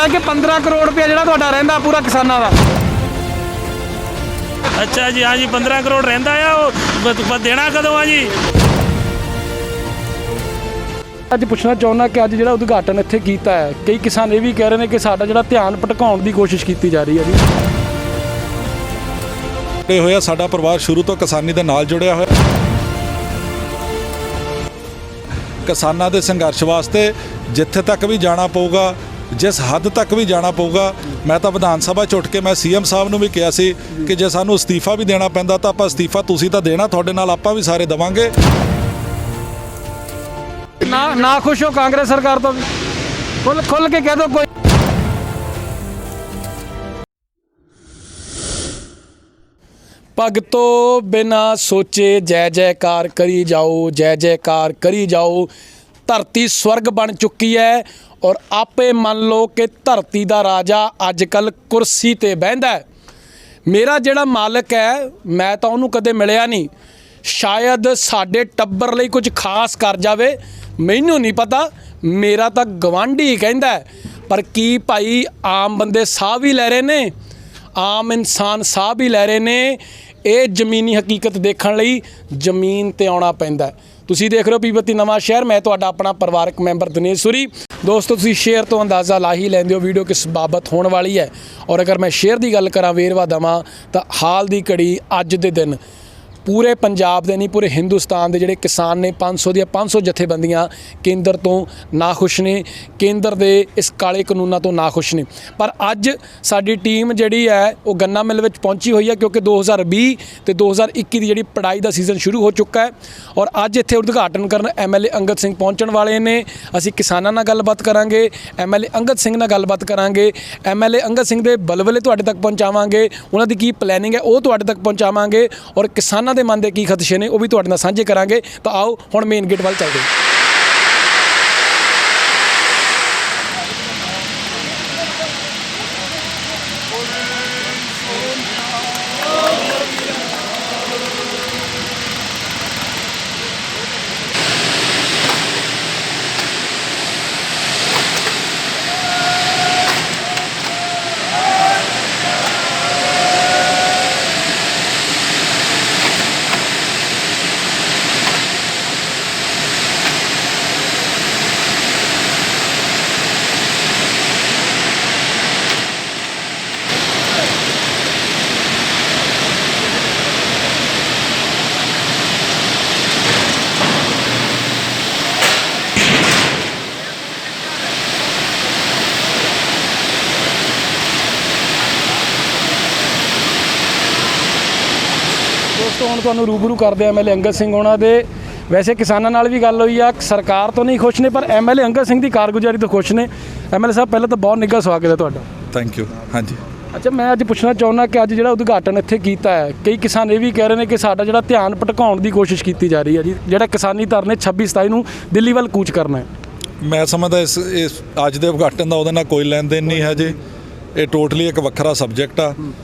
कि 15 करोड़ रुपया ਜਿਹੜਾ ਤੁਹਾਡਾ ਰਹਿੰਦਾ ਪੂਰਾ ਕਿਸਾਨਾਂ ਦਾ। ਅੱਛਾ ਜੀ, ਹਾਂ ਜੀ 15 ਕਰੋੜ ਰਹਿੰਦਾ ਆ, ਉਹ ਦੇਣਾ ਕਦੋਂ ਆ ਜੀ? ਅੱਜ ਪੁੱਛਣਾ ਚਾਹੁੰਦਾ ਕਿ ਅੱਜ ਜਿਹੜਾ ਉਦਘਾਟਨ ਇੱਥੇ ਕੀਤਾ ਹੈ, ਕਈ ਕਿਸਾਨ ਇਹ ਵੀ ਕਹਿ ਰਹੇ ਨੇ ਕਿ ਸਾਡਾ ਜਿਹੜਾ ਧਿਆਨ ਭਟਕਾਉਣ ਦੀ ਕੋਸ਼ਿਸ਼ ਕੀਤੀ ਜਾ ਰਹੀ ਹੈ ਜੀ। ਇਹ ਹੋਇਆ ਸਾਡਾ ਪਰਿਵਾਰ ਸ਼ੁਰੂ ਤੋਂ ਕਿਸਾਨੀ ਦੇ ਨਾਲ ਜੁੜਿਆ ਹੋਇਆ। ਕਿਸਾਨਾਂ ਦੇ ਸੰਘਰਸ਼ ਵਾਸਤੇ ਜਿੱਥੇ ਤੱਕ ਵੀ ਜਾਣਾ ਪਊਗਾ, ਜਿਸ ਹੱਦ ਤੱਕ ਵੀ ਜਾਣਾ ਪਊਗਾ, ਮੈਂ ਤਾਂ ਵਿਧਾਨ ਸਭਾ 'ਚ ਉੱਠ ਕੇ ਮੈਂ ਸੀਐਮ ਸਾਹਿਬ ਨੂੰ ਵੀ ਕਿਹਾ ਸੀ ਕਿ ਜੇ ਸਾਨੂੰ ਅਸਤੀਫਾ ਵੀ ਦੇਣਾ ਪੈਂਦਾ ਤਾਂ ਆਪਾਂ ਅਸਤੀਫਾ ਤੁਸੀਂ ਤਾਂ ਦੇਣਾ, ਤੁਹਾਡੇ ਨਾਲ ਆਪਾਂ ਵੀ ਸਾਰੇ ਦੇਵਾਂਗੇ। ਨਾ ਖੁਸ਼ ਹੋ ਕਾਂਗਰਸ ਸਰਕਾਰ ਤੋਂ? ਖੁੱਲ ਕੇ ਕਹਿ ਦਿਓ ਕੋਈ। ਭਗਤੋ ਬਿਨਾ ਸੋਚੇ ਜੈ ਜੈਕਾਰ ਕਰੀ ਜਾਓ, ਜੈ ਜੈਕਾਰ ਕਰੀ ਜਾਓ। ਧਰਤੀ ਸਵਰਗ ਬਣ ਚੁੱਕੀ ਹੈ ਔਰ ਆਪੇ ਮੰਨ ਲਓ ਕਿ ਧਰਤੀ ਦਾ ਰਾਜਾ ਅੱਜ ਕੱਲ੍ਹ ਕੁਰਸੀ 'ਤੇ ਬਹਿੰਦਾ ਹੈ। ਮੇਰਾ ਜਿਹੜਾ ਮਾਲਕ ਹੈ ਮੈਂ ਤਾਂ ਉਹਨੂੰ ਕਦੇ ਮਿਲਿਆ ਨਹੀਂ, ਸ਼ਾਇਦ ਸਾਡੇ ਟੱਬਰ ਲਈ ਕੁਝ ਖਾਸ ਕਰ ਜਾਵੇ, ਮੈਨੂੰ ਨਹੀਂ ਪਤਾ। ਮੇਰਾ ਤਾਂ ਗਵਾਂਢੀ ਕਹਿੰਦਾ, ਪਰ ਕੀ ਭਾਈ ਆਮ ਬੰਦੇ ਸਾਹ ਵੀ ਲੈ ਰਹੇ ਨੇ, ਆਮ ਇਨਸਾਨ ਸਾਹ ਵੀ ਲੈ ਰਹੇ ਨੇ। ਇਹ ਜ਼ਮੀਨੀ ਹਕੀਕਤ ਦੇਖਣ ਲਈ ਜ਼ਮੀਨ 'ਤੇ ਆਉਣਾ ਪੈਂਦਾ। ਤੁਸੀਂ ਦੇਖ ਰਹੇ ਹੋ ਪੀਪਤੀ ਨਵਾਂ ਸ਼ਹਿਰ, ਮੈਂ ਤੁਹਾਡਾ ਆਪਣਾ ਪਰਿਵਾਰਕ ਮੈਂਬਰ ਦਿਨੇਸ਼ ਸੂਰੀ। ਦੋਸਤੋ ਤੁਸੀਂ ਸ਼ੇਅਰ ਤੋਂ ਅੰਦਾਜ਼ਾ ਲਾ ਹੀ ਲੈਂਦੇ ਹੋ ਵੀਡੀਓ ਕਿਸ ਬਾਬਤ ਹੋਣ ਵਾਲੀ ਹੈ। ਔਰ ਅਗਰ ਮੈਂ ਸ਼ੇਅਰ ਦੀ ਗੱਲ ਕਰਾਂ, ਵੇਰਵਾ ਦੇਵਾਂ ਤਾਂ ਹਾਲ ਦੀ ਘੜੀ ਅੱਜ ਦੇ ਦਿਨ ਪੂਰੇ ਪੰਜਾਬ ਦੇ ਨਹੀਂ ਪੂਰੇ ਹਿੰਦੁਸਤਾਨ ਦੇ ਜਿਹੜੇ ਕਿਸਾਨ ਨੇ 500 ਦੀਆਂ 500 ਜਥੇਬੰਦੀਆਂ ਕੇਂਦਰ ਤੋਂ ਨਾਖੁਸ਼ ਨੇ, ਕੇਂਦਰ ਦੇ ਇਸ ਕਾਲੇ ਕਾਨੂੰਨਾਂ ਤੋਂ ਨਾਖੁਸ਼ ਨੇ। ਪਰ ਅੱਜ ਸਾਡੀ ਟੀਮ ਜਿਹੜੀ ਹੈ ਉਹ ਗੰਨਾ ਮਿੱਲ ਵਿੱਚ ਪਹੁੰਚੀ ਹੋਈ ਹੈ, ਕਿਉਂਕਿ 2020 ਤੇ 2021 ਦੀ ਜਿਹੜੀ ਪੜਾਈ ਦਾ ਸੀਜ਼ਨ ਸ਼ੁਰੂ ਹੋ ਚੁੱਕਾ ਹੈ। ਔਰ ਅੱਜ ਇੱਥੇ ਉਦਘਾਟਨ ਕਰਨ ਐਮਐਲਏ ਅੰਗਦ ਸਿੰਘ ਪਹੁੰਚਣ ਵਾਲੇ ਨੇ। ਅਸੀਂ ਕਿਸਾਨਾਂ ਨਾਲ ਗੱਲਬਾਤ ਕਰਾਂਗੇ, ਐਮਐਲਏ ਅੰਗਦ ਸਿੰਘ ਨਾਲ ਗੱਲਬਾਤ ਕਰਾਂਗੇ, ਐਮਐਲਏ ਅੰਗਦ ਸਿੰਘ ਦੇ ਬਲਬਲੇ ਤੁਹਾਡੇ ਤੱਕ ਪਹੁੰਚਾਵਾਂਗੇ, ਉਹਨਾਂ ਦੀ ਕੀ ਪਲੈਨਿੰਗ ਹੈ ਉਹ ਤੁਹਾਡੇ ਤੱਕ ਪਹੁੰਚਾਵਾਂਗੇ, ਔਰ ਕਿਸਾਨਾਂ ਦੇ ਮਨ ਦੇ ਕੀ ਖਦਸ਼ੇ ਨੇ ਉਹ ਵੀ ਤੁਹਾਡੇ ਨਾਲ ਸਾਂਝੇ ਕਰਾਂਗੇ। ਤਾਂ ਆਓ ਹੁਣ ਮੇਨ ਗੇਟ ਵੱਲ ਚੱਲਦੇ ਹਾਂ। ਦੋਸਤੋ ਹੁਣ ਤੁਹਾਨੂੰ ਰੂਬਰੂ ਕਰਦੇ ਆ ਐਮਐਲਏ ਅੰਗਦ ਸਿੰਘ ਹੋਣਾ ਦੇ। ਵੈਸੇ ਕਿਸਾਨਾਂ ਨਾਲ ਵੀ ਗੱਲ ਹੋਈ ਆ, ਸਰਕਾਰ ਤੋਂ ਨਹੀਂ ਖੁਸ਼ ਨੇ ਪਰ ਐਮਐਲਏ ਅੰਗਦ ਸਿੰਘ ਦੀ ਕਾਰਗੁਜ਼ਾਰੀ ਤੋਂ ਖੁਸ਼ ਨੇ। ਐਮਐਲਏ ਸਾਹਿਬ ਪਹਿਲਾਂ ਤਾਂ ਬਹੁਤ ਨਿੱਘਾ ਸਵਾਗਤ ਹੈ ਤੁਹਾਡਾ। Thank you. ਹਾਂਜੀ, ਅੱਛਾ, ਮੈਂ ਅੱਜ ਪੁੱਛਣਾ ਚਾਹੁੰਦਾ ਕਿ ਅੱਜ ਜਿਹੜਾ ਉਦਘਾਟਨ ਇੱਥੇ ਕੀਤਾ ਹੈ, ਕਈ ਕਿਸਾਨ ਇਹ ਵੀ ਕਹਿ ਰਹੇ ਨੇ ਕਿ ਸਾਡਾ ਜਿਹੜਾ ਧਿਆਨ ਭਟਕਾਉਣ ਦੀ ਕੋਸ਼ਿਸ਼ ਕੀਤੀ ਜਾ ਰਹੀ ਹੈ ਜੀ। ਜਿਹੜਾ ਕਿਸਾਨੀ ਧਰਨੇ 26/27 ਨੂੰ ਦਿੱਲੀ ਵੱਲ ਕੂਚ ਕਰਨਾ ਹੈ। ਮੈਂ ਸਮਝਦਾ ਇਸ ਅੱਜ ਦੇ ਉਦਘਾਟਨ ਦਾ ਉਹਦੇ ਨਾਲ ਕੋਈ ਲੈਣ ਦੇਣ ਨਹੀਂ ਹੈ ਜੀ। ਇਹ ਟੋਟਲੀ ਇੱਕ ਵੱਖਰਾ ਸਬਜੈਕਟ ਆ।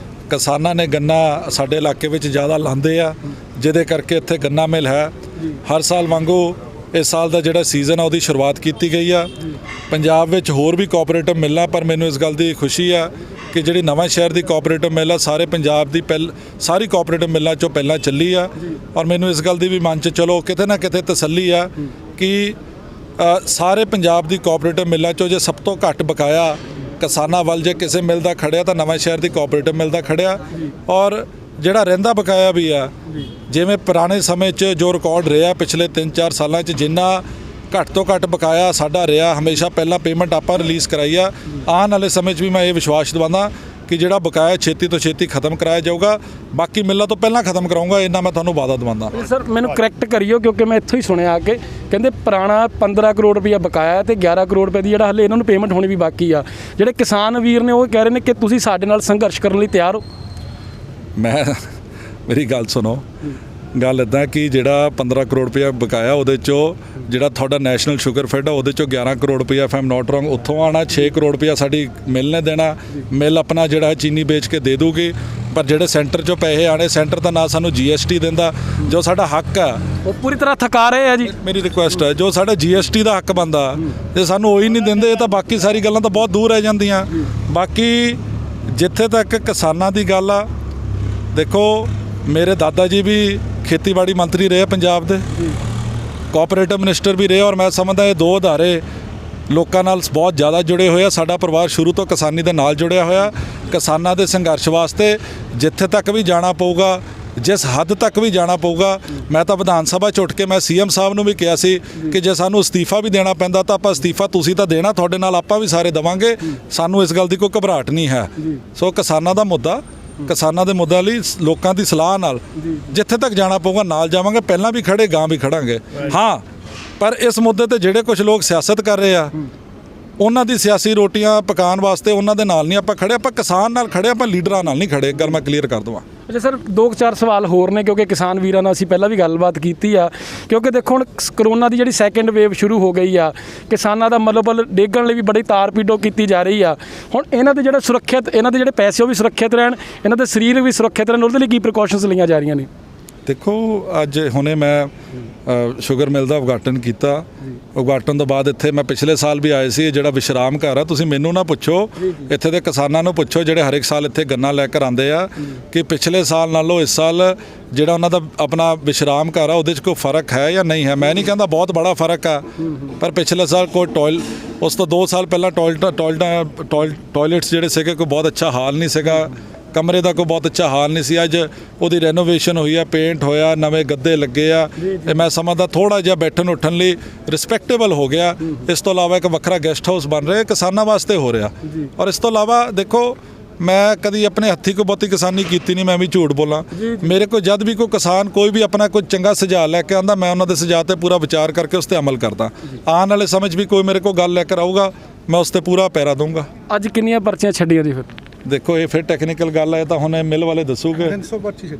ਕਿਸਾਨਾਂ ਨੇ ਗੰਨਾ ਸਾਡੇ ਇਲਾਕੇ ਵਿੱਚ ਜ਼ਿਆਦਾ ਲਾਉਂਦੇ ਆ, ਜਿਹਦੇ ਕਰਕੇ ਇੱਥੇ ਗੰਨਾ ਮਿਲ ਹੈ। ਹਰ ਸਾਲ ਵਾਂਗੂ ਇਸ ਸਾਲ ਦਾ ਜਿਹੜਾ ਸੀਜ਼ਨ ਆ ਉਹਦੀ ਸ਼ੁਰੂਆਤ ਕੀਤੀ ਗਈ ਆ। ਪੰਜਾਬ ਵਿੱਚ ਹੋਰ ਵੀ ਕੋਆਪਰੇਟਿਵ ਮਿਲਾਂ, ਪਰ ਮੈਨੂੰ ਇਸ ਗੱਲ ਦੀ ਖੁਸ਼ੀ ਆ ਕਿ ਜਿਹੜੀ ਨਵਾਂ ਸ਼ਹਿਰ ਦੀ ਕੋਆਪਰੇਟਿਵ ਮਿਲ ਆ ਸਾਰੇ ਪੰਜਾਬ ਦੀ ਸਾਰੀ ਕੋਆਪਰੇਟਿਵ ਮਿਲਾਂ 'ਚੋਂ ਪਹਿਲਾਂ ਚੱਲੀ ਆ। ਔਰ ਮੈਨੂੰ ਇਸ ਗੱਲ ਦੀ ਵੀ ਮਨ 'ਚ ਚਲੋ ਕਿਤੇ ਨਾ ਕਿਤੇ ਤਸੱਲੀ ਆ ਕਿ ਸਾਰੇ ਪੰਜਾਬ ਦੀ ਕੋਆਪਰੇਟਿਵ ਮਿਲਾਂ 'ਚੋਂ ਜੇ ਸਭ ਤੋਂ ਘੱਟ ਬਕਾਇਆ ਕਿਸਾਨਾਂ ਵੱਲ ਜੇ ਕਿਸੇ ਮਿਲ ਦਾ ਖੜਿਆ ਤਾਂ ਨਵਾਂ ਸ਼ਹਿਰ ਦੀ ਕੋਆਪਰੇਟਿਵ ਮਿਲ ਦਾ ਖੜਿਆ। ਔਰ ਜਿਹੜਾ ਰਹਿੰਦਾ ਬਕਾਇਆ ਵੀ ਆ, ਜਿਵੇਂ ਪੁਰਾਣੇ ਸਮੇਂ 'ਚ ਜੋ ਰਿਕਾਰਡ ਰਿਹਾ ਪਿਛਲੇ 3-4 ਸਾਲਾਂ 'ਚ, ਜਿੰਨਾ ਘੱਟ ਤੋਂ ਘੱਟ ਬਕਾਇਆ ਸਾਡਾ ਰਿਹਾ, ਹਮੇਸ਼ਾ ਪਹਿਲਾਂ ਪੇਮੈਂਟ ਆਪਾਂ ਰਿਲੀਜ਼ ਕਰਾਈ ਆ। ਆਉਣ ਵਾਲੇ ਸਮੇਂ 'ਚ ਵੀ ਮੈਂ ਇਹ ਵਿਸ਼ਵਾਸ ਦਿਵਾਉਂਦਾ ਕਿ ਜਿਹੜਾ ਬਕਾਇਆ ਛੇਤੀ ਤੋਂ ਛੇਤੀ ਖਤਮ ਕਰਾਇਆ ਜਾਊਗਾ। ਬਾਕੀ ਮਿਲਾਂ ਤੋਂ ਪਹਿਲਾਂ ਖਤਮ ਕਰਾਊਂਗਾ, ਇੰਨਾ ਮੈਂ ਤੁਹਾਨੂੰ ਵਾਅਦਾ ਦਿਵਾਉਂਦਾ। ਸਰ ਮੈਨੂੰ ਕਰੈਕਟ ਕਰਿਓ, ਕਿਉਂਕਿ ਮੈਂ ਇੱਥੋਂ ਹੀ ਸੁਣਿਆ ਕਿ ਕਹਿੰਦੇ ਪੁਰਾਣਾ 15 ਕਰੋੜ ਰੁਪਈਆ ਬਕਾਇਆ ਤੇ 11 ਕਰੋੜ ਰੁਪਏ ਦੀ ਜਿਹੜਾ ਹਲੇ ਇਹਨਾਂ ਨੂੰ ਪੇਮੈਂਟ ਹੋਣੀ ਵੀ ਬਾਕੀ ਆ। ਜਿਹੜੇ ਕਿਸਾਨ ਵੀਰ ਨੇ ਉਹ ਕਹਿ ਰਹੇ ਨੇ ਕਿ ਤੁਸੀਂ ਸਾਡੇ ਨਾਲ ਸੰਘਰਸ਼ ਕਰਨ ਲਈ ਤਿਆਰ ਹੋ। ਮੇਰੀ ਗੱਲ ਸੁਣੋ, ਗੱਲ ਇੱਦਾਂ ਕਿ ਜਿਹੜਾ 15 ਕਰੋੜ ਰੁਪਇਆ ਬਕਾਇਆ ਉਹਦੇ 'ਚੋਂ ਜਿਹੜਾ ਤੁਹਾਡਾ ਨੈਸ਼ਨਲ ਸ਼ੂਗਰ ਫੈਡ ਆ ਉਹਦੇ 'ਚੋਂ 11 ਕਰੋੜ ਰੁਪਇਆ ਇਫ ਆਮ ਨਾਟ ਰੋਂਗ ਉੱਥੋਂ ਆਉਣਾ, 6 ਕਰੋੜ ਰੁਪਇਆ ਸਾਡੀ ਮਿਲ ਨੇ ਦੇਣਾ। ਮਿਲ ਆਪਣਾ ਜਿਹੜਾ ਚੀਨੀ ਵੇਚ ਕੇ ਦੇ ਦੂਗੀ, ਪਰ ਜਿਹੜੇ ਸੈਂਟਰ 'ਚੋਂ ਪੈਸੇ ਆਣੇ, ਸੈਂਟਰ ਤਾਂ ਨਾ ਸਾਨੂੰ GST ਦਿੰਦਾ ਜੋ ਸਾਡਾ ਹੱਕ ਆ, ਉਹ ਪੂਰੀ ਤਰ੍ਹਾਂ ਥਕਾ ਰਹੇ ਆ ਜੀ। ਮੇਰੀ ਰਿਕੁਐਸਟ ਹੈ ਜੋ ਸਾਡਾ GST ਦਾ ਹੱਕ ਬਣਦਾ ਜੇ ਸਾਨੂੰ ਉਹੀ ਨਹੀਂ ਦਿੰਦੇ ਤਾਂ ਬਾਕੀ ਸਾਰੀ ਗੱਲਾਂ ਤਾਂ ਬਹੁਤ ਦੂਰ ਰਹਿ ਜਾਂਦੀਆਂ। ਬਾਕੀ ਜਿੱਥੇ ਤੱਕ ਕਿਸਾਨਾਂ ਦੀ ਗੱਲ ਆ, ਦੇਖੋ ਮੇਰੇ ਦਾਦਾ ਜੀ ਵੀ ਖੇਤੀਬਾੜੀ ਮੰਤਰੀ ਰਹੇ ਪੰਜਾਬ ਦੇ, ਕੋਆਪਰੇਟਿਵ ਮਿਨਿਸਟਰ ਵੀ ਰਹੇ, ਔਰ ਮੈਂ ਸਮਝਦਾ ਇਹ ਦੋ ਅਦਾਰੇ ਲੋਕਾਂ ਨਾਲ ਬਹੁਤ ਜ਼ਿਆਦਾ ਜੁੜੇ ਹੋਏ ਆ। ਸਾਡਾ ਪਰਿਵਾਰ ਸ਼ੁਰੂ ਤੋਂ ਕਿਸਾਨੀ ਦੇ ਨਾਲ ਜੁੜਿਆ ਹੋਇਆ। ਕਿਸਾਨਾਂ ਦੇ ਸੰਘਰਸ਼ ਵਾਸਤੇ ਜਿੱਥੇ ਤੱਕ ਵੀ ਜਾਣਾ ਪਊਗਾ, ਜਿਸ ਹੱਦ ਤੱਕ ਵੀ ਜਾਣਾ ਪਊਗਾ, ਮੈਂ ਤਾਂ ਵਿਧਾਨ ਸਭਾ 'ਚ ਉੱਠ ਕੇ ਮੈਂ CM ਸਾਹਿਬ ਨੂੰ ਵੀ ਕਿਹਾ ਸੀ ਕਿ ਜੇ ਸਾਨੂੰ ਅਸਤੀਫਾ ਵੀ ਦੇਣਾ ਪੈਂਦਾ ਤਾਂ ਆਪਾਂ ਅਸਤੀਫਾ ਤੁਸੀਂ ਤਾਂ ਦੇਣਾ, ਤੁਹਾਡੇ ਨਾਲ ਆਪਾਂ ਵੀ ਸਾਰੇ ਦੇਵਾਂਗੇ, ਸਾਨੂੰ ਇਸ ਗੱਲ ਦੀ ਕੋਈ ਘਬਰਾਹਟ ਨਹੀਂ ਹੈ। ਸੋ ਕਿਸਾਨਾਂ ਦਾ ਮੁੱਦਾ, ਕਿਸਾਨਾਂ ਦੇ ਮੁੱਦਿਆਂ ਲਈ ਲੋਕਾਂ ਦੀ ਸਲਾਹ ਨਾਲ ਜਿੱਥੇ ਤੱਕ ਜਾਣਾ ਪਊਗਾ ਨਾਲ ਜਾਵਾਂਗੇ, ਪਹਿਲਾਂ ਵੀ ਖੜੇ ਗਾਂ ਵੀ ਖੜਾਂਗੇ। ਹਾਂ, ਪਰ ਇਸ ਮੁੱਦੇ ਤੇ ਜਿਹੜੇ ਕੁਝ ਲੋਕ ਸਿਆਸਤ ਕਰ ਰਹੇ ਆ ਉਹਨਾਂ ਦੀ ਸਿਆਸੀ ਰੋਟੀਆਂ ਪਕਾਉਣ ਵਾਸਤੇ ਉਹਨਾਂ ਦੇ ਨਾਲ ਨਹੀਂ ਆਪਾਂ ਖੜੇ, ਆਪਾਂ ਕਿਸਾਨ ਨਾਲ ਖੜੇ, ਆਪਾਂ ਲੀਡਰਾਂ ਨਾਲ ਨਹੀਂ ਖੜੇ। ਗੱਲ ਮੈਂ ਕਲੀਅਰ ਕਰ ਦਵਾਂ। ਅੱਛਾ ਸਰ, 2-4 ਸਵਾਲ ਹੋਰ ਨੇ ਕਿਉਂਕਿ ਕਿਸਾਨ ਵੀਰਾਂ ਨਾਲ ਅਸੀਂ ਪਹਿਲਾਂ ਵੀ ਗੱਲਬਾਤ ਕੀਤੀ ਆ, ਕਿਉਂਕਿ ਦੇਖੋ ਹੁਣ ਕਰੋਨਾ ਦੀ ਜਿਹੜੀ ਸੈਕੰਡ ਵੇਵ ਸ਼ੁਰੂ ਹੋ ਗਈ ਆ, ਕਿਸਾਨਾਂ ਦਾ ਮਨੋਬਲ ਡੇਗਣ ਲਈ ਵੀ ਬੜੀ ਤਾਰ ਪੀੜੋ ਕੀਤੀ ਜਾ ਰਹੀ ਆ। ਹੁਣ ਇਹਨਾਂ ਦੇ ਜਿਹੜਾ ਸੁਰੱਖਿਅਤ, ਇਹਨਾਂ ਦੇ ਜਿਹੜੇ ਪੈਸੇ ਉਹ ਵੀ ਸੁਰੱਖਿਅਤ ਰਹਿਣ, ਇਹਨਾਂ ਦੇ ਸਰੀਰ ਵੀ ਸੁਰੱਖਿਅਤ ਰਹਿਣ, ਉਹਦੇ ਲਈ ਕੀ ਪ੍ਰੀਕਾਸ਼ਨਸ ਲਈਆਂ ਜਾ ਰਹੀਆਂ ਨੇ? ਦੇਖੋ ਅੱਜ ਹੁਣੇ ਮੈਂ ਸ਼ੂਗਰ ਮਿਲ ਦਾ ਉਦਘਾਟਨ ਕੀਤਾ। ਉਦਘਾਟਨ ਤੋਂ ਬਾਅਦ ਇੱਥੇ ਮੈਂ ਪਿਛਲੇ ਸਾਲ ਵੀ ਆਏ ਸੀ। ਜਿਹੜਾ ਵਿਸ਼ਰਾਮ ਘਰ ਆ, ਤੁਸੀਂ ਮੈਨੂੰ ਨਾ ਪੁੱਛੋ, ਇੱਥੇ ਦੇ ਕਿਸਾਨਾਂ ਨੂੰ ਪੁੱਛੋ ਜਿਹੜੇ ਹਰ ਇੱਕ ਸਾਲ ਇੱਥੇ ਗੰਨਾ ਲੈ ਕੇ ਆਉਂਦੇ ਆ ਕਿ ਪਿਛਲੇ ਸਾਲ ਨਾਲੋਂ ਇਸ ਸਾਲ ਜਿਹੜਾ ਉਹਨਾਂ ਦਾ ਆਪਣਾ ਵਿਸ਼ਰਾਮ ਘਰ ਆ ਉਹਦੇ 'ਚ ਕੋਈ ਫਰਕ ਹੈ ਜਾਂ ਨਹੀਂ ਹੈ। ਮੈਂ ਨਹੀਂ ਕਹਿੰਦਾ ਬਹੁਤ ਬੜਾ ਫਰਕ ਆ, ਪਰ ਪਿਛਲੇ ਸਾਲ ਕੋਈ ਉਸ ਤੋਂ 2 ਸਾਲ ਪਹਿਲਾਂ ਟੋਇਲਟਸ ਜਿਹੜੇ ਸੀਗੇ ਕੋਈ ਬਹੁਤ ਅੱਛਾ ਹਾਲ ਨਹੀਂ ਸੀਗਾ, ਕਮਰੇ ਦਾ ਕੋਈ ਬਹੁਤ ਅੱਛਾ ਹਾਲ ਨਹੀਂ ਸੀ। ਅੱਜ ਉਹਦੀ ਰੈਨੋਵੇਸ਼ਨ ਹੋਈ ਆ, ਪੇਂਟ ਹੋਇਆ, ਨਵੇਂ ਗੱਦੇ ਲੱਗੇ ਆ, ਤੇ ਮੈਂ ਸਮਝਦਾ ਥੋੜ੍ਹਾ ਜਿਹਾ ਬੈਠਣ ਉੱਠਣ ਲਈ ਰਿਸਪੈਕਟੇਬਲ ਹੋ ਗਿਆ। ਇਸ ਤੋਂ ਇਲਾਵਾ ਇੱਕ ਵੱਖਰਾ ਗੈਸਟ ਹਾਊਸ ਬਣ ਰਿਹਾ, ਕਿਸਾਨਾਂ ਵਾਸਤੇ ਹੋ ਰਿਹਾ। ਔਰ ਇਸ ਤੋਂ ਇਲਾਵਾ ਦੇਖੋ ਮੈਂ ਕਦੀ ਆਪਣੇ ਹੱਥੀਂ ਕੋਈ ਬਹੁਤੀ ਕਿਸਾਨੀ ਕੀਤੀ ਨਹੀਂ, ਮੈਂ ਵੀ ਝੂਠ ਬੋਲਾਂ। ਮੇਰੇ ਕੋਲ ਜਦ ਵੀ ਕੋਈ ਕਿਸਾਨ ਕੋਈ ਵੀ ਆਪਣਾ ਕੋਈ ਚੰਗਾ ਸੁਝਾਅ ਲੈ ਕੇ ਆਉਂਦਾ, ਮੈਂ ਉਹਨਾਂ ਦੇ ਸੁਝਾਅ 'ਤੇ ਪੂਰਾ ਵਿਚਾਰ ਕਰਕੇ ਉਸ 'ਤੇ ਅਮਲ ਕਰਦਾ। ਆਉਣ ਵਾਲੇ ਸਮੇਂ 'ਚ ਵੀ ਕੋਈ ਮੇਰੇ ਕੋਲ ਗੱਲ ਲੈ ਕੇ ਆਊਗਾ, ਮੈਂ ਉਸ 'ਤੇ ਪੂਰਾ ਪੈਰਾ ਦੂੰਗਾ। ਅੱਜ ਕਿੰਨੀਆਂ ਪਰਚੀਆਂ ਛੱਡੀਆਂ ਜੀ ਫਿਰ? ਦੇਖੋ ਇਹ ਫਿਰ ਟੈਕਨੀਕਲ ਗੱਲ ਹੈ, ਤਾਂ ਹੁਣ ਮਿਲ ਵਾਲੇ ਦੱਸੂਗੇ। 300 ਪਰਚੀ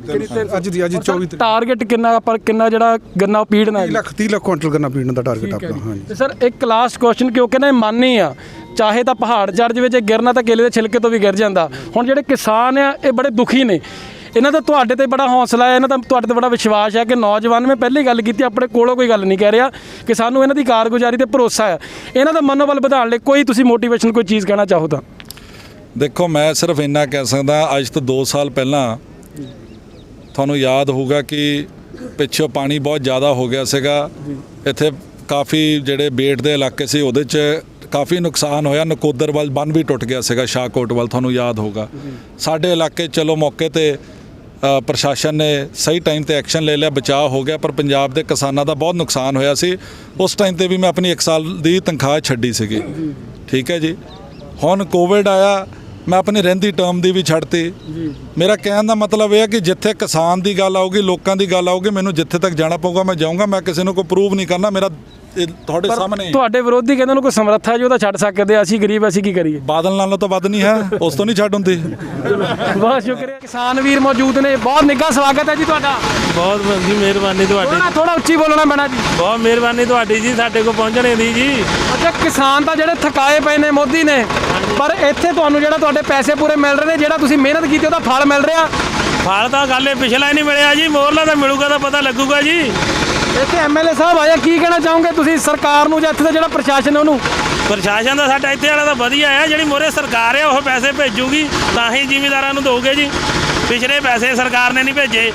ਅੱਜ 24 ਟਾਰਗੇਟ ਕਿੰਨਾ, ਪਰ ਕਿੰਨਾ ਜਿਹੜਾ ਗੰਨਾ ਪੀੜਨਾ ਹੈ? 30 ਲੱਖ ਕੁਇੰਟਲ ਗੰਨਾ ਪੀੜਨ ਦਾ ਟਾਰਗੇਟ ਆਪਣਾ। ਹਾਂਜੀ ਤੇ ਸਰ ਇੱਕ ਲਾਸਟ ਕੁਐਸਚਨ, ਕਿਉਂਕਿ ਨਾ ਇਹ ਮੰਨ ਹੀ ਆ, ਚਾਹੇ ਤਾਂ ਪਹਾੜ ਚੜ੍ਹ ਜਾਵੇ, ਜੇ ਗਿਰਨਾ ਤਾਂ ਕੇਲੇ ਦੇ ਛਿਲਕੇ ਤੋਂ ਵੀ ਗਿਰ ਜਾਂਦਾ। ਹੁਣ ਜਿਹੜੇ ਕਿਸਾਨ ਆ ਇਹ ਬੜੇ ਦੁਖੀ ਨੇ, ਇਹਨਾਂ ਦਾ ਤੁਹਾਡੇ ਤੇ ਬੜਾ ਹੌਸਲਾ ਹੈ, ਇਹਨਾਂ ਦਾ ਤੁਹਾਡੇ ਤੇ ਬੜਾ ਵਿਸ਼ਵਾਸ ਹੈ ਕਿ ਨੌਜਵਾਨ, ਮੈਂ ਪਹਿਲੀ ਗੱਲ ਕੀਤੀ, ਆਪਣੇ ਕੋਲੋਂ ਕੋਈ ਗੱਲ ਨਹੀਂ ਕਹਿ ਰਿਹਾ, ਕਿ ਸਾਨੂੰ ਇਹਨਾਂ ਦੀ ਕਾਰਗੁਜ਼ਾਰੀ ਤੇ ਭਰੋਸਾ ਹੈ। ਇਹਨਾਂ ਦਾ ਮਨੋਬਲ ਵਧਾਉਣ ਲਈ ਕੋਈ ਤੁਸੀਂ ਮੋਟੀਵੇਸ਼ਨ ਕੋਈ ਚੀਜ਼ ਕਹਿਣਾ ਚਾਹੋ ਤਾਂ? ਦੇਖੋ ਮੈਂ ਸਿਰਫ ਇੰਨਾ ਕਹਿ ਸਕਦਾ, ਅੱਜ ਤੋਂ 2 ਸਾਲ ਪਹਿਲਾਂ ਤੁਹਾਨੂੰ ਯਾਦ ਹੋਊਗਾ ਕਿ ਪਿੱਛੋਂ ਪਾਣੀ ਬਹੁਤ ਜ਼ਿਆਦਾ ਹੋ ਗਿਆ ਸੀਗਾ ਇੱਥੇ, ਕਾਫੀ ਜਿਹੜੇ ਬੇਟ ਦੇ ਇਲਾਕੇ ਸੀ ਉਹਦੇ 'ਚ ਕਾਫੀ ਨੁਕਸਾਨ ਹੋਇਆ। ਨਕੋਦਰ ਵੱਲ ਬੰਨ ਵੀ ਟੁੱਟ ਗਿਆ ਸੀਗਾ, ਸ਼ਾਹਕੋਟ ਵੱਲ, ਤੁਹਾਨੂੰ ਯਾਦ ਹੋਊਗਾ। ਸਾਡੇ ਇਲਾਕੇ ਚਲੋ ਮੌਕੇ ਤੇ ਪ੍ਰਸ਼ਾਸਨ ਨੇ ਸਹੀ ਟਾਈਮ ਤੇ ਐਕਸ਼ਨ ਲੈ ਲਿਆ, ਬਚਾਅ ਹੋ ਗਿਆ, ਪਰ ਪੰਜਾਬ ਦੇ ਕਿਸਾਨਾਂ ਦਾ ਬਹੁਤ ਨੁਕਸਾਨ ਹੋਇਆ ਸੀ। ਉਸ ਟਾਈਮ ਤੇ ਵੀ ਮੈਂ ਆਪਣੀ 1 ਸਾਲ ਦੀ ਤਨਖਾਹ ਛੱਡੀ ਸੀਗੀ, ਠੀਕ ਹੈ ਜੀ। ਹੁਣ ਕੋਵਿਡ ਆਇਆ, ਮੈਂ ਆਪਣੀ ਰਹਿੰਦੀ ਟਰਮ ਦੀ ਵੀ ਛੱਡਤੀ। ਮੇਰਾ ਕਹਿਣ ਦਾ ਮਤਲਬ ਇਹ ਹੈ ਕਿ ਜਿੱਥੇ ਕਿਸਾਨ ਦੀ ਗੱਲ ਆਊਗੀ, ਲੋਕਾਂ ਦੀ ਗੱਲ ਆਊਗੀ, ਮੈਨੂੰ ਜਿੱਥੇ ਤੱਕ ਜਾਣਾ ਪਊਗਾ ਮੈਂ ਜਾਊਂਗਾ। ਮੈਂ ਕਿਸੇ ਨੂੰ ਕੋਈ ਪ੍ਰੂਵ ਨਹੀਂ ਕਰਨਾ, ਮੇਰਾ ਇਹ ਤੁਹਾਡੇ ਸਾਹਮਣੇ। ਤੁਹਾਡੇ ਵਿਰੋਧੀ ਕਹਿੰਦੇ ਨੂੰ ਕੋਈ ਸਮਰੱਥਾ ਜੀ ਉਹਦਾ ਛੱਡ ਸਕਦੇ, ਅਸੀਂ ਗਰੀਬ, ਅਸੀਂ ਕੀ ਕਰੀਏ? ਬਾਦਲ ਨਾਲੋਂ ਤਾਂ ਵੱਧ ਨਹੀਂ ਹੈ, ਉਸ ਤੋਂ ਨਹੀਂ ਛੱਡ ਹੁੰਦੀ। ਬਹੁਤ ਸ਼ੁਕਰੀਆ। ਕਿਸਾਨ ਵੀਰ ਮੌਜੂਦ ਨੇ, ਬਹੁਤ ਨਿੱਘਾ ਸਵਾਗਤ ਹੈ ਜੀ ਤੁਹਾਡਾ। ਬਹੁਤ ਜੀ ਮਿਹਰਬਾਨੀ ਤੁਹਾਡੀ, ਥੋੜਾ ਉੱਚੀ ਬੋਲਣਾ ਪੈਣਾ ਜੀ। ਬਹੁਤ ਮਿਹਰਬਾਨੀ ਤੁਹਾਡੀ ਜੀ ਸਾਡੇ ਕੋਲ ਪਹੁੰਚਣੇ ਦੀ ਜੀ। ਅੱਛਾ, ਕਿਸਾਨ ਤਾਂ ਜਿਹੜੇ ਥਕਾਏ ਪਏ ਨੇ ਮੋਦੀ ਨੇ, ਪਰ ਇੱਥੇ ਤੁਹਾਨੂੰ ਜਿਹੜਾ ਤੁਹਾਡੇ ਪੈਸੇ ਪੂਰੇ ਮਿਲ ਰਹੇ ਨੇ, ਜਿਹੜਾ ਤੁਸੀਂ ਮਿਹਨਤ ਕੀਤੀ ਉਹਦਾ ਫਲ ਮਿਲ ਰਿਹਾ? ਫਲ ਤਾਂ ਗੱਲ ਇਹ ਪਿਛਲਾ ਹੀ ਨਹੀਂ ਮਿਲਿਆ ਜੀ, ਮੋਹਰਲਾ ਤਾਂ ਮਿਲੂਗਾ ਤਾਂ ਪਤਾ ਲੱਗੂਗਾ ਜੀ। ਇੱਥੇ MLA ਸਾਹਿਬ ਆਇਆ, ਕੀ ਕਹਿਣਾ ਚਾਹੋਗੇ ਤੁਸੀਂ ਸਰਕਾਰ ਨੂੰ ਜਾਂ ਇੱਥੇ ਦਾ ਜਿਹੜਾ ਪ੍ਰਸ਼ਾਸਨ ਉਹਨੂੰ? ਪ੍ਰਸ਼ਾਸਨ ਦਾ ਸਾਡਾ ਇੱਥੇ ਵਾਲਾ ਤਾਂ ਵਧੀਆ ਹੈ, ਜਿਹੜੀ ਮੋਹਰੇ ਸਰਕਾਰ ਆ ਉਹ ਪੈਸੇ ਭੇਜੂਗੀ ਤਾਂ ਹੀ ਜ਼ਿਮੀਂਦਾਰਾਂ ਨੂੰ ਦੋਗੇ ਜੀ। ਪਿਛਲੇ ਪੈਸੇ ਸਰਕਾਰ ਨੇ ਨਹੀਂ ਭੇਜੇ।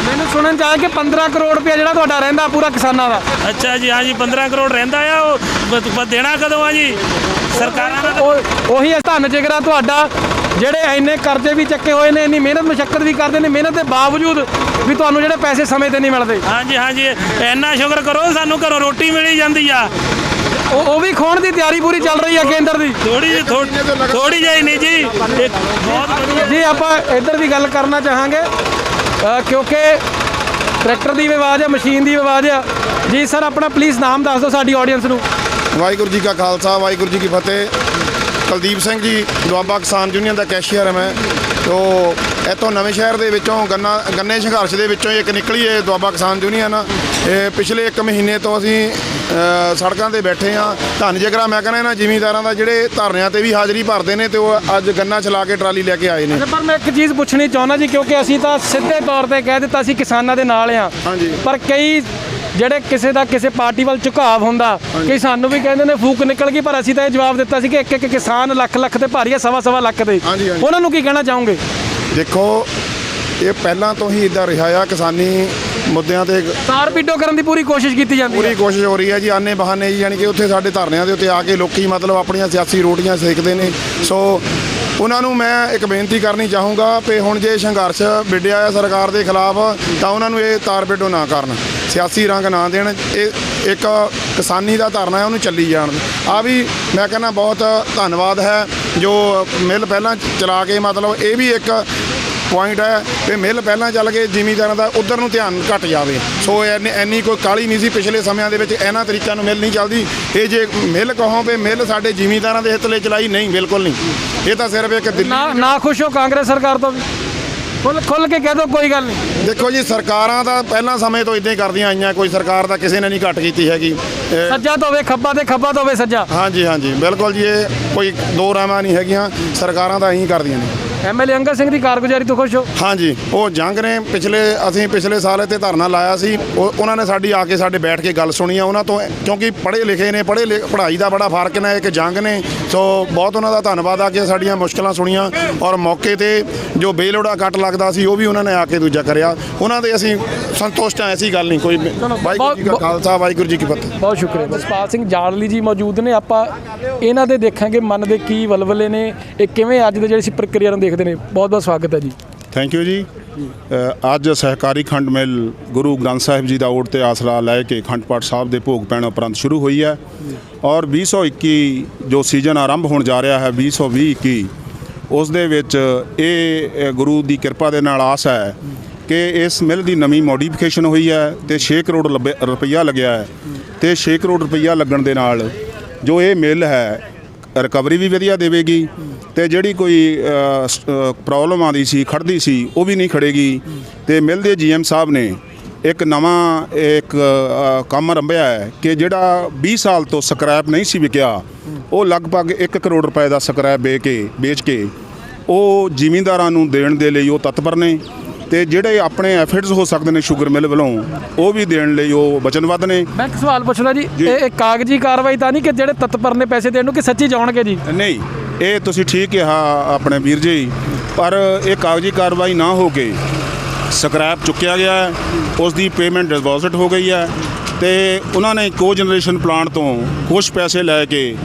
ਮੈਨੂੰ ਸੁਣਨ ਚ ਆਇਆ ਕਿ 15 ਕਰੋੜ ਰੁਪਇਆ ਜਿਹੜਾ ਤੁਹਾਡਾ ਰਹਿੰਦਾ ਪੂਰਾ ਕਿਸਾਨਾਂ ਦਾ। ਅੱਛਾ ਜੀ, ਹਾਂ ਜੀ 15 ਕਰੋੜ ਰਹਿੰਦਾ ਆ, ਉਹ ਦੇਣਾ ਕਦੋਂ ਆ ਜੀ ਸਰਕਾਰਾਂ ਦਾ? ਉਹੀ ਧੰਨ ਜਿਗਰਾ ਤੁਹਾਡਾ, ਜਿਹੜੇ ਇੰਨੇ ਕਰਜ਼ੇ ਵੀ ਚੱਕੇ ਹੋਏ ਨੇ, ਇੰਨੀ ਮਿਹਨਤ ਮੁਸ਼ੱਕਤ ਵੀ ਕਰਦੇ ਨੇ, ਮਿਹਨਤ ਦੇ ਬਾਵਜੂਦ ਵੀ ਤੁਹਾਨੂੰ ਜਿਹੜੇ ਪੈਸੇ ਸਮੇਂ ਤੇ ਨਹੀਂ ਮਿਲਦੇ। ਹਾਂਜੀ ਹਾਂਜੀ, ਇੰਨਾ ਸ਼ੁਕਰ ਕਰੋ ਸਾਨੂੰ ਘਰੋਂ ਰੋਟੀ ਮਿਲੀ ਜਾਂਦੀ ਆ। ਉਹ ਵੀ ਖਾਣ ਦੀ ਤਿਆਰੀ ਪੂਰੀ ਚੱਲ ਰਹੀ ਹੈ ਕੇਂਦਰ ਦੀ। ਥੋੜੀ ਜਿਹੀ ਨਹੀਂ ਜੀ, ਬਹੁਤ ਵਧੀਆ ਜੀ। ਆਪਾਂ ਇੱਧਰ ਵੀ ਗੱਲ ਕਰਨਾ ਚਾਹਾਂਗੇ ਕਿਉਂਕਿ ਟਰੈਕਟਰ ਦੀ ਵੀ ਆਵਾਜ਼ ਹੈ, ਮਸ਼ੀਨ ਦੀ ਵੀ ਆਵਾਜ਼ ਆ ਜੀ। ਸਰ ਆਪਣਾ ਪਲੀਜ਼ ਨਾਮ ਦੱਸ ਦਿਓ ਸਾਡੀ ਆਡੀਅנס ਨੂੰ। ਵਾਹਿਗੁਰੂ ਜੀ ਕਾ ਖਾਲਸਾ, ਵਾਹਿਗੁਰੂ ਜੀ ਕੀ ਫਤਿਹ। ਕੁਲਦੀਪ ਸਿੰਘ ਜੀ, ਦੁਆਬਾ ਕਿਸਾਨ ਯੂਨੀਅਨ ਦਾ ਕੈਸ਼ੀਅਰ ਹਾਂ ਮੈਂ। तो ਇੱਥੋਂ ਨਵੇਂ ਸ਼ਹਿਰ ਦੇ ਵਿੱਚੋਂ ਗੰਨੇ ਸੰਘਰਸ਼ ਦੇ ਵਿੱਚੋਂ ਇੱਕ ਨਿਕਲੀ ਹੈ ਦੁਆਬਾ ਕਿਸਾਨ ਯੂਨੀਅਨ। ਇਹ ਪਿਛਲੇ 1 ਮਹੀਨੇ ਤੋਂ ਅਸੀਂ ਸੜਕਾਂ ਤੇ ਬੈਠੇ ਹਾਂ। ਧੰਨ ਜਿਗਰਾ ਮੈਂ ਕਹਿੰਦਾ ਇਹਨਾਂ ਜ਼ਿਮੀਂਦਾਰਾਂ ਦਾ ਜਿਹੜੇ ਧਰਨਿਆਂ ਤੇ ਵੀ ਹਾਜ਼ਰੀ ਭਰਦੇ ਨੇ ਤੇ ਉਹ ਅੱਜ ਗੰਨਾ ਚਲਾ ਕੇ ਟਰਾਲੀ ਲੈ ਕੇ ਆਏ ਨੇ। ਪਰ ਮੈਂ ਇੱਕ ਚੀਜ਼ ਪੁੱਛਣੀ ਚਾਹੁੰਦਾ ਜੀ, ਕਿਉਂਕਿ ਅਸੀਂ ਤਾਂ ਸਿੱਧੇ ਤੌਰ ਤੇ ਕਹਿ ਦਿੱਤਾ ਸੀ ਕਿਸਾਨਾਂ ਦੇ ਨਾਲ ਆ, ਹਾਂਜੀ। ਪਰ ਕਈ ਜਿਹੜੇ ਕਿਸੇ ਦਾ ਕਿਸੇ ਪਾਰਟੀ ਵੱਲ ਝੁਕਾਵ ਹੁੰਦਾ ਕਿ ਸਾਨੂੰ ਵੀ ਕਹਿੰਦੇ ਨੇ ਫੂਕ ਨਿਕਲ ਗਈ, ਪਰ ਅਸੀਂ ਤਾਂ ਇਹ ਜਵਾਬ ਦਿੱਤਾ ਸੀ ਕਿ ਇੱਕ ਇੱਕ ਕਿਸਾਨ ਲੱਖ ਲੱਖ ਤੇ ਭਾਰੀ ਹੈ, ਸਵਾ ਲੱਖ ਦੇ। ਹਾਂਜੀ, ਹਾਂਜੀ। ਉਹਨਾਂ ਨੂੰ ਕੀ ਕਹਿਣਾ ਚਾਹੋਗੇ? ਦੇਖੋ ਇਹ ਪਹਿਲਾਂ ਤੋਂ ਹੀ ਇਦਾਂ ਰਿਹਾ ਆ, ਕਿਸਾਨੀ ਮੁੱਦਿਆਂ ਤੇ ਤਾਰ ਪੀਟੋ ਕਰਨ ਦੀ ਪੂਰੀ ਕੋਸ਼ਿਸ਼ ਕੀਤੀ ਜਾਂਦੀ ਪੂਰੀ ਹੈ। ਕੋਸ਼ਿਸ਼ ਹੋ ਰਹੀ ਹੈ ਜੀ, ਆਨੇ ਬਹਾਨੇ ਜੀ, ਯਾਨੀ ਕਿ ਉੱਥੇ ਸਾਡੇ ਧਰਨਿਆਂ ਦੇ ਉੱਤੇ ਆ ਕੇ ਲੋਕੀ ਮਤਲਬ ਆਪਣੀਆਂ ਸਿਆਸੀ ਰੋਟੀਆਂ ਸੇਕਦੇ ਨੇ। ਸੋ ਉਹਨਾਂ ਨੂੰ ਮੈਂ ਇੱਕ ਬੇਨਤੀ ਕਰਨੀ ਚਾਹੂੰਗਾ ਵੀ ਹੁਣ ਜੇ ਸੰਘਰਸ਼ ਵਿੱਢਿਆ ਹੈ ਸਰਕਾਰ ਦੇ ਖਿਲਾਫ ਤਾਂ ਉਹਨਾਂ ਨੂੰ ਇਹ ਤਾਰ ਪੀਟੋ ਨਾ ਕਰਨ, ਸਿਆਸੀ ਰੰਗ ਨਾ ਦੇਣ। ਇਹ ਇੱਕ ਕਿਸਾਨੀ ਦਾ ਧਰਨਾ ਹੈ, ਉਹਨੂੰ ਚੱਲੀ ਜਾਣ। ਆ ਵੀ ਮੈਂ ਕਹਿੰਦਾ ਬਹੁਤ ਧੰਨਵਾਦ ਹੈ ਜੋ ਮਿੱਲ ਪਹਿਲਾਂ ਚਲਾ ਕੇ, ਮਤਲਬ ਇਹ ਵੀ ਇੱਕ ਪੁਆਇੰਟ ਹੈ ਵੀ ਮਿੱਲ ਪਹਿਲਾਂ ਚੱਲ ਕੇ ਜ਼ਿਮੀਂਦਾਰਾਂ ਦਾ ਉਧਰ ਨੂੰ ਧਿਆਨ ਘਟ ਜਾਵੇ। ਸੋ ਇੰਨੀ ਕੋਈ ਕਾਹਲੀ ਨਹੀਂ ਸੀ ਪਿਛਲੇ ਸਮਿਆਂ ਦੇ ਵਿੱਚ, ਇਹਨਾਂ ਤਰੀਕਿਆਂ ਨੂੰ ਮਿੱਲ ਨਹੀਂ ਚੱਲਦੀ। ਇਹ ਜੇ ਮਿੱਲ ਕਹੋ ਵੀ ਮਿੱਲ ਸਾਡੇ ਜ਼ਿਮੀਂਦਾਰਾਂ ਦੇ ਹਿੱਤ ਲਈ ਚਲਾਈ, ਨਹੀਂ, ਬਿਲਕੁਲ ਨਹੀਂ। ਇਹ ਤਾਂ ਸਿਰਫ ਇੱਕ ਦਿੱਲੀ ਨਾ ਖੁਸ਼ ਹੋ ਕਾਂਗਰਸ ਸਰਕਾਰ ਤੋਂ? ਖੁੱਲ ਕੇ ਕਹਿ ਦਿਓ, ਕੋਈ ਗੱਲ ਨਹੀਂ। ਦੇਖੋ ਜੀ, ਸਰਕਾਰਾਂ ਤਾਂ ਪਹਿਲਾਂ ਸਮੇਂ ਤੋਂ ਇਦਾਂ ਹੀ ਕਰਦੀਆਂ ਆਈਆਂ, ਕੋਈ ਸਰਕਾਰ ਤਾਂ ਕਿਸੇ ਨੇ ਨਹੀਂ ਘੱਟ ਕੀਤੀ ਹੈਗੀ। ਸੱਜਾ ਤੋਂ ਹੋਵੇ ਖੱਬਾ ਤੇ ਖੱਬਾ ਤੋਂ ਹੋਵੇ ਸੱਜਾ। ਹਾਂਜੀ ਹਾਂਜੀ, ਬਿਲਕੁਲ ਜੀ, ਇਹ ਕੋਈ ਦੋ ਰਾਵਾਂ ਨਹੀਂ ਹੈਗੀਆਂ, ਸਰਕਾਰਾਂ ਤਾਂ ਇਹੀ ਕਰਦੀਆਂ ਨੇ। ਐਮਐਲਏ ਅੰਗਦ ਸਿੰਘ ਦੀ ਕਾਰਗੁਜ਼ਾਰੀ ਤੋਂ ਖੁਸ਼ ਹੋ? ਹਾਂਜੀ, ਉਹ ਜੰਗ ਨੇ ਅਸੀਂ ਪਿਛਲੇ ਸਾਲ ਇੱਥੇ ਧਰਨਾ ਲਾਇਆ ਸੀ, ਉਹਨਾਂ ਨੇ ਸਾਡੀ ਆ ਕੇ ਸਾਡੇ ਬੈਠ ਕੇ ਗੱਲ ਸੁਣੀ ਆ ਉਹਨਾਂ ਤੋਂ, ਕਿਉਂਕਿ ਪੜ੍ਹੇ ਲਿਖੇ ਨੇ, ਪੜ੍ਹਾਈ ਦਾ ਬੜਾ ਫਰਕ ਨੇ, ਇੱਕ ਜੰਗ ਨੇ। ਸੋ ਬਹੁਤ ਉਹਨਾਂ ਦਾ ਧੰਨਵਾਦ ਆ ਕਿ ਸਾਡੀਆਂ ਮੁਸ਼ਕਲਾਂ ਸੁਣੀਆਂ ਔਰ ਮੌਕੇ ਤੇ ਜੋ ਬੇਲੋੜਾ ਕੱਟ ਲੱਗਦਾ ਸੀ ਉਹ ਵੀ ਉਹਨਾਂ ਨੇ ਆ ਕੇ ਦੂਜਾ ਕਰਿਆ। ਉਹਨਾਂ ਦੇ ਅਸੀਂ ਸੰਤੁਸ਼ਟ ਹਾਂ, ਐਸੀ ਗੱਲ ਨਹੀਂ ਕੋਈ। ਵਾਹਿਗੁਰੂ ਜੀ ਕਾ ਖਾਲਸਾ, ਵਾਹਿਗੁਰੂ ਜੀ ਕੀ ਫਤਿਹ। ਬਹੁਤ ਸ਼ੁਕਰੀਆ। ਜਸਪਾਲ ਸਿੰਘ ਜਾੜਲੀ ਜੀ ਮੌਜੂਦ ਨੇ, ਆਪਾਂ ਇਹਨਾਂ ਦੇ ਦੇਖਾਂਗੇ ਮਨ ਦੇ ਕੀ ਵਲਵਲੇ ਨੇ, ਇਹ ਕਿਵੇਂ ਅੱਜ ਦੇ ਜਿਹੜੀ ਸੀ ਪ੍ਰਕਿਰਿਆ ਨੂੰ ਦੇਖਦੇ ਨੇ। ਬਹੁਤ ਬਹੁਤ ਸਵਾਗਤ ਹੈ ਜੀ। ਥੈਂਕ ਯੂ ਜੀ। ਅੱਜ ਸਹਿਕਾਰੀ ਖੰਡ ਮਿੱਲ ਗੁਰੂ ਗ੍ਰੰਥ ਸਾਹਿਬ ਜੀ ਦਾ ਓਟ ਤੇ ਆਸਰਾ ਲੈ ਕੇ ਅਖੰਡ ਪਾਠ ਸਾਹਿਬ ਦੇ ਭੋਗ ਪੈਣ ਉਪਰੰਤ ਸ਼ੁਰੂ ਹੋਈ ਹੈ ਔਰ 2021 ਜੋ ਸੀਜ਼ਨ ਆਰੰਭ ਹੋਣ ਜਾ ਰਿਹਾ ਹੈ 2020-21, ਉਸ ਦੇ ਵਿੱਚ ਇਹ ਗੁਰੂ ਦੀ ਕਿਰਪਾ ਦੇ ਨਾਲ ਆਸ ਹੈ ਕਿ ਇਸ ਮਿੱਲ ਦੀ ਨਵੀਂ ਮੋਡੀਫਿਕੇਸ਼ਨ ਹੋਈ ਹੈ ਤੇ 6 ਕਰੋੜ ਰੁਪਈਆ ਲੱਗਿਆ ਹੈ ਤੇ 6 ਕਰੋੜ ਰੁਪਈਆ ਲੱਗਣ ਦੇ ਨਾਲ ਜੋ ਇਹ ਮਿੱਲ ਹੈ ਰਿਕਵਰੀ ਵੀ ਵਧੀਆ ਦੇਵੇਗੀ ਤੇ ਜਿਹੜੀ ਕੋਈ ਪ੍ਰੋਬਲਮ ਆਉਂਦੀ ਸੀ, ਖੜਦੀ ਸੀ, ਉਹ ਵੀ ਨਹੀਂ ਖੜੇਗੀ। ਤੇ ਮਿੱਲ ਦੇ ਜੀਐਮ ਸਾਹਿਬ ਨੇ ਇੱਕ ਨਵਾਂ ਕੰਮ ਆਰੰਭਿਆ ਹੈ ਕਿ ਜਿਹੜਾ 20 ਸਾਲ ਤੋਂ ਸਕ੍ਰੈਪ ਨਹੀਂ ਸੀ ਵਿਕਿਆ, ਉਹ ਲਗਭਗ 1 ਕਰੋੜ ਰੁਪਏ ਦਾ ਸਕ੍ਰੈਪ ਵੇਚ ਕੇ ਉਹ ਜ਼ਿਮੀਂਦਾਰਾਂ ਨੂੰ ਦੇਣ ਦੇ ਲਈ ਉਹ ਤਤਪਰ ਨੇ ਤੇ ਜਿਹੜੇ ਆਪਣੇ ਐਫਰਟਸ ਹੋ ਸਕਦੇ ਨੇ ਸ਼ੂਗਰ ਮਿੱਲ ਵੱਲੋਂ ਉਹ ਵੀ ਦੇਣ ਲਈ ਉਹ ਵਚਨਬੱਧ ਨੇ। ਮੈਂ ਇੱਕ ਸਵਾਲ ਪੁੱਛਦਾ ਜੀ, ਇਹ ਕਾਗਜ਼ੀ ਕਾਰਵਾਈ ਤਾਂ ਨਹੀਂ ਕਿ ਜਿਹੜੇ ਤਤਪਰ ਨੇ ਪੈਸੇ ਦੇਣ ਨੂੰ, ਕਿ ਸੱਚੀ ਜਾਣਗੇ ਜੀ? ਨਹੀਂ, ਇਹ ਤੁਸੀਂ ਠੀਕ ਕਿਹਾ ਆਪਣੇ ਵੀਰ ਜੀ, ਪਰ ਇਹ ਕਾਗਜ਼ੀ ਕਾਰਵਾਈ ਨਾ ਹੋ ਕੇ ਸਕ੍ਰੈਪ ਚੁੱਕਿਆ ਗਿਆ ਹੈ, ਉਸ ਦੀ ਪੇਮੈਂਟ ਡਿਪੋਜ਼ਿਟ ਹੋ ਗਈ ਹੈ ਤੇ ਉਹਨਾਂ ਨੇ ਕੋ ਜਨਰੇਸ਼ਨ ਪਲਾਂਟ ਤੋਂ ਕੁਝ ਪੈਸੇ ਲੈ ਕੇ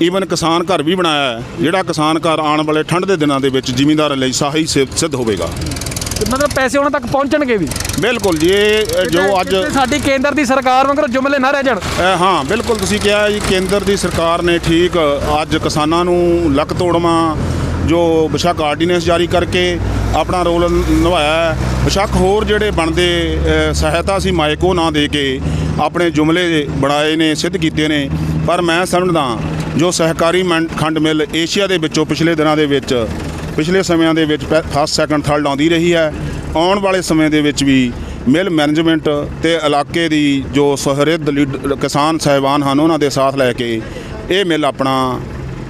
ਈਵਨ ਕਿਸਾਨ ਘਰ ਵੀ ਬਣਾਇਆ ਹੈ, ਜਿਹੜਾ ਕਿਸਾਨ ਘਰ ਆਉਣ ਵਾਲੇ ਠੰਡ ਦੇ ਦਿਨਾਂ ਦੇ ਵਿੱਚ ਜ਼ਿਮੀਂਦਾਰਾਂ ਲਈ ਸਹਾਈ ਸਿੱਧ ਹੋਵੇਗਾ। ਮਤਲਬ ਪੈਸੇ ਉਹਨਾਂ ਤੱਕ ਪਹੁੰਚਣਗੇ ਵੀ? ਬਿਲਕੁਲ ਜੀ। ਇਹ ਜੋ ਅੱਜ ਸਾਡੀ ਕੇਂਦਰ ਦੀ ਸਰਕਾਰ ਵਾਂਗਰ ਜੁਮਲੇ ਨਾ ਰਹਿ ਜਾਣ। ਹਾਂ, ਬਿਲਕੁਲ ਤੁਸੀਂ ਕਿਹਾ ਜੀ, ਕੇਂਦਰ ਦੀ ਸਰਕਾਰ ਨੇ ਠੀਕ ਅੱਜ ਕਿਸਾਨਾਂ ਨੂੰ ਲੱਕ ਤੋੜਵਾਂ ਜੋ ਬੇਸ਼ੱਕ ਆਰਡੀਨੈਂਸ ਜਾਰੀ ਕਰਕੇ ਆਪਣਾ ਰੋਲ ਨਿਭਾਇਆ ਹੈ, ਬੇਸ਼ੱਕ ਹੋਰ ਜਿਹੜੇ ਬਣਦੇ ਸਹਾਇਤਾ ਸੀ ਮਾਇਕੋ ਨਾ ਦੇ ਕੇ ਆਪਣੇ ਜੁਮਲੇ ਬਣਾਏ ਨੇ, ਸਿੱਧ ਕੀਤੇ ਨੇ। ਪਰ ਮੈਂ ਸਮਝਦਾ ਜੋ ਸਹਿਕਾਰੀ ਖੰਡ ਮਿੱਲ ਏਸ਼ੀਆ ਦੇ ਵਿੱਚੋਂ ਪਿਛਲੇ ਸਮਿਆਂ ਦੇ ਵਿੱਚ ਫਸਟ ਸੈਕੰਡ ਥਰਡ ਆਉਂਦੀ ਰਹੀ ਹੈ, ਆਉਣ ਵਾਲੇ ਸਮੇਂ ਦੇ ਵਿੱਚ ਵੀ ਮਿੱਲ ਮੈਨੇਜਮੈਂਟ ਤੇ ਇਲਾਕੇ ਦੀ ਜੋ ਸੁਹਿਰਦ ਕਿਸਾਨ ਸਾਹਿਬਾਨ ਹਨ ਉਹਨਾਂ ਦੇ ਸਾਥ ਲੈ ਕੇ ਇਹ ਮਿੱਲ ਆਪਣਾ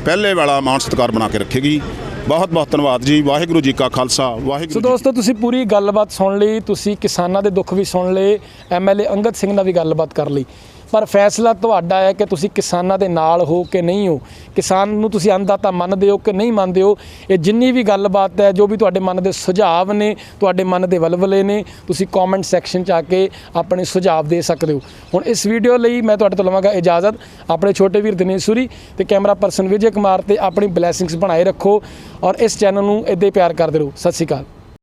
ਪਹਿਲੇ ਵਾਲਾ ਮਾਣ ਸਤਿਕਾਰ ਬਣਾ ਕੇ ਰੱਖੇਗੀ। ਬਹੁਤ ਬਹੁਤ ਧੰਨਵਾਦ ਜੀ। ਵਾਹਿਗੁਰੂ ਜੀ ਕਾ ਖਾਲਸਾ, ਵਾਹਿਗੁਰੂ। ਸੋ ਦੋਸਤੋ, ਤੁਸੀਂ ਪੂਰੀ ਗੱਲਬਾਤ ਸੁਣ ਲਈ, ਤੁਸੀਂ ਕਿਸਾਨਾਂ ਦੇ ਦੁੱਖ ਵੀ ਸੁਣ ਲਏ, ਐਮਐਲਏ ਅੰਗਦ ਸਿੰਘ ਨਾਲ ਵੀ ਗੱਲਬਾਤ ਕਰ ਲਈ, ਪਰ ਫੈਸਲਾ ਤੁਹਾਡਾ ਹੈ ਕਿ ਤੁਸੀਂ ਕਿਸਾਨਾਂ ਦੇ ਨਾਲ ਹੋ ਕਿ ਨਹੀਂ ਹੋ, ਕਿਸਾਨ ਨੂੰ ਤੁਸੀਂ ਅੰਨਦਾਤਾ ਮੰਨਦੇ ਹੋ ਕਿ ਨਹੀਂ ਮੰਨਦੇ ਹੋ। ਇਹ ਜਿੰਨੀ ਵੀ ਗੱਲਬਾਤ ਹੈ, ਜੋ ਵੀ ਤੁਹਾਡੇ ਮਨ ਦੇ ਸੁਝਾਅ ਨੇ, ਤੁਹਾਡੇ ਮਨ ਦੇ ਵਲਵਲੇ ਨੇ, ਤੁਸੀਂ ਕਮੈਂਟ ਸੈਕਸ਼ਨ 'ਚ ਆ ਕੇ ਆਪਣੇ ਸੁਝਾਅ ਦੇ ਸਕਦੇ ਹੋ। ਹੁਣ ਇਸ ਵੀਡੀਓ ਲਈ ਮੈਂ ਤੁਹਾਡੇ ਤੋਂ ਲਵਾਂਗਾ ਇਜਾਜ਼ਤ। ਆਪਣੇ ਛੋਟੇ ਵੀਰ ਦਿਨੇਸ਼ ਸੂਰੀ ਤੇ ਕੈਮਰਾ ਪਰਸਨ ਵਿਜੇ ਕੁਮਾਰ ਤੇ ਆਪਣੀ ਬਲੈਸਿੰਗਸ ਬਣਾਏ ਰੱਖੋ ਔਰ ਇਸ ਚੈਨਲ ਨੂੰ ਇੱਦਾਂ ਹੀ ਪਿਆਰ ਕਰਦੇ ਰਹੋ। ਸਤਿ ਸ਼੍ਰੀ ਅਕਾਲ।